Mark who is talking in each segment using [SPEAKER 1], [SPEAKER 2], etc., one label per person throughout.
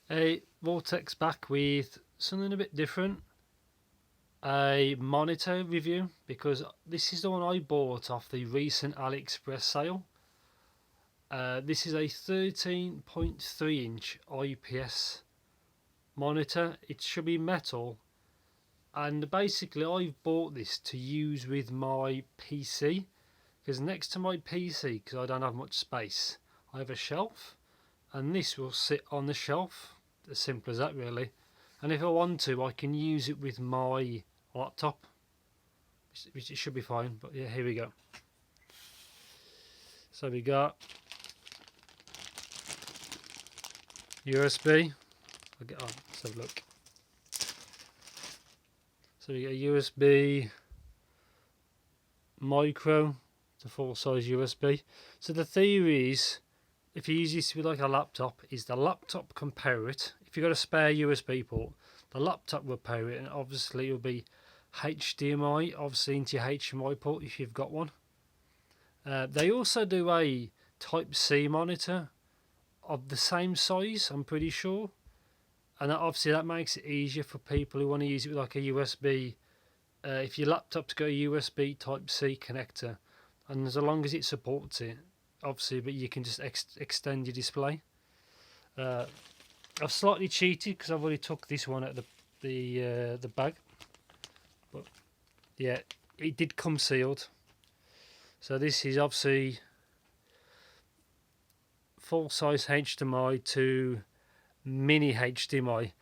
[SPEAKER 1] A Vortex back with something a bit different. A monitor review, because this is the one I bought off the recent AliExpress sale. This is a 13.3 inch IPS monitor. It should be metal, and basically I've bought this to use with my PC, because next to my PC, because I don't have much space, I have a shelf, and this will sit on the shelf. As simple as that, really. And if I want to, I can use it with my laptop, which it should be fine. But yeah, here we go. So we got USB. I'll get on. Let's have a look. So we got a USB micro to full size USB. So the theory is, if you use this with like a laptop, is the laptop can power it. If you've got a spare USB port, the laptop will power it, and obviously it'll be HDMI, obviously into your HDMI port if you've got one. They also do a Type-C monitor of the same size, I'm pretty sure, and obviously that makes it easier for people who want to use it with like a USB. If your laptop's got a USB Type-C connector, and as long as it supports it, obviously, but you can just extend your display. I've slightly cheated because I've already took this one out of the bag, but yeah, it did come sealed. So this is obviously full size HDMI to mini HDMI.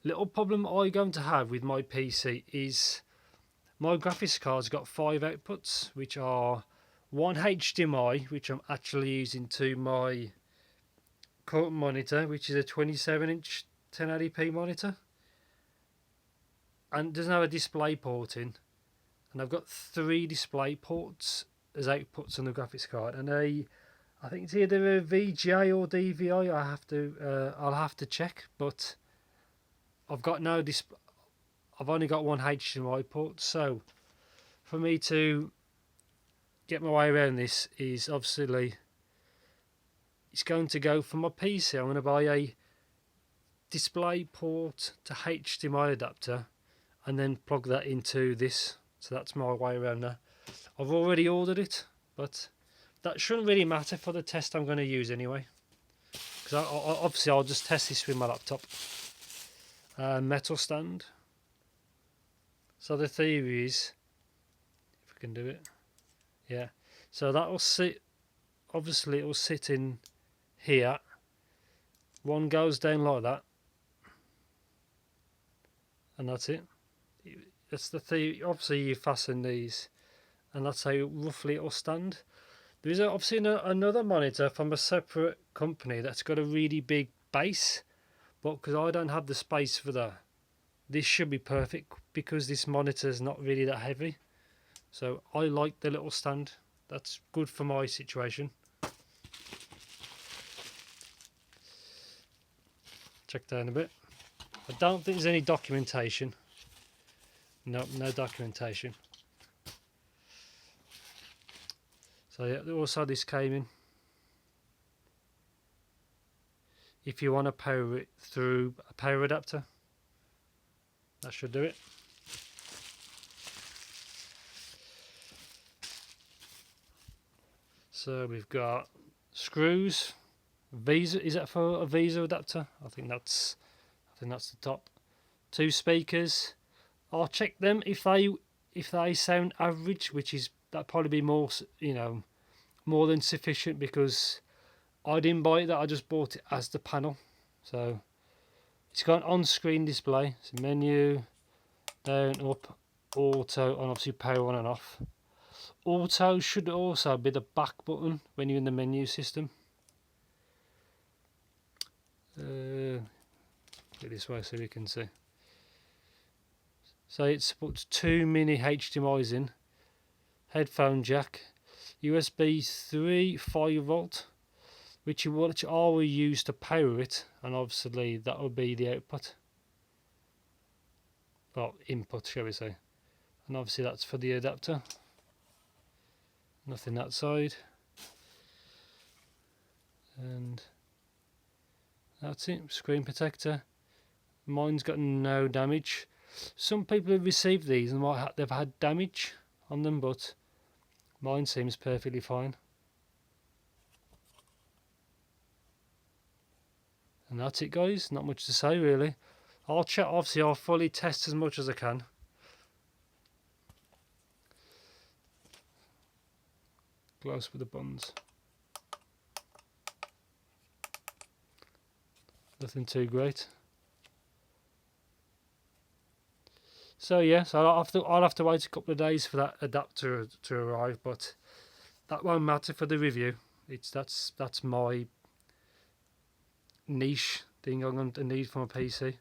[SPEAKER 1] Little problem I'm going to have with my PC is my graphics card's got 5 outputs, which are one HDMI, which I'm actually using to my current monitor, which is a 27-inch 1080p monitor, and it doesn't have a display port in. And I've got 3 display ports as outputs on the graphics card, and I think it's either a VGA or DVI. I'll have to check, but I've got no display. I've only got one HDMI port, so for me to get my way around this is obviously it's going to go for my PC. I'm going to buy a display port to HDMI adapter and then plug that into this. So that's my way around that. I've already ordered it, but that shouldn't really matter for the test I'm going to use anyway, because obviously I'll just test this with my laptop. Metal stand. So the theory is, if I can do it, yeah. So that will sit. Obviously, it will sit in here. One goes down like that, and that's it. That's the theory. Obviously, you fasten these, and that's how roughly it will stand. There is obviously another monitor from a separate company that's got a really big base, but because I don't have the space for that, this should be perfect because this monitor is not really that heavy. So I like the little stand. That's good for my situation. Check down a bit. I don't think there's any documentation. No documentation. So yeah, also this came in. If you want to power it through a power adapter, that should do it. So we've got screws. Visa, is that for a Visa adapter? I think that's the top. 2 speakers. I'll check them if they sound average, which is that'd probably be more, more than sufficient, because I didn't buy it. That I just bought it as the panel. So it's got an on-screen display. So menu, down, up, auto, and obviously power on and off. Auto should also be the back button when you're in the menu system. Get this way so we can see. So it supports 2 mini HDMI's in, headphone jack, USB 3 5V, which I will use to power it, and obviously that will be the output, well, input shall we say, and obviously that's for the adapter. Nothing that side, and That's it, screen protector. Mine's got no damage. Some people have received these and they've had damage on them, but mine seems perfectly fine. And that's it, guys. Not much to say, really. Obviously, I'll fully test as much as I can. Close with the buns. Nothing too great. So yeah, so I'll have to wait a couple of days for that adapter to arrive, but that won't matter for the review. That's my niche thing I'm going to need for my PC.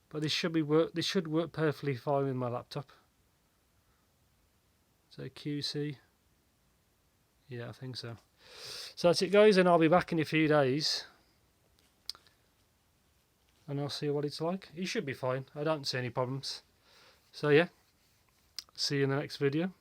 [SPEAKER 1] But this should work perfectly fine with my laptop. So QC. Yeah, I think so. So that's it, guys, and I'll be back in a few days. And I'll see what it's like. It should be fine. I don't see any problems. So yeah, see you in the next video.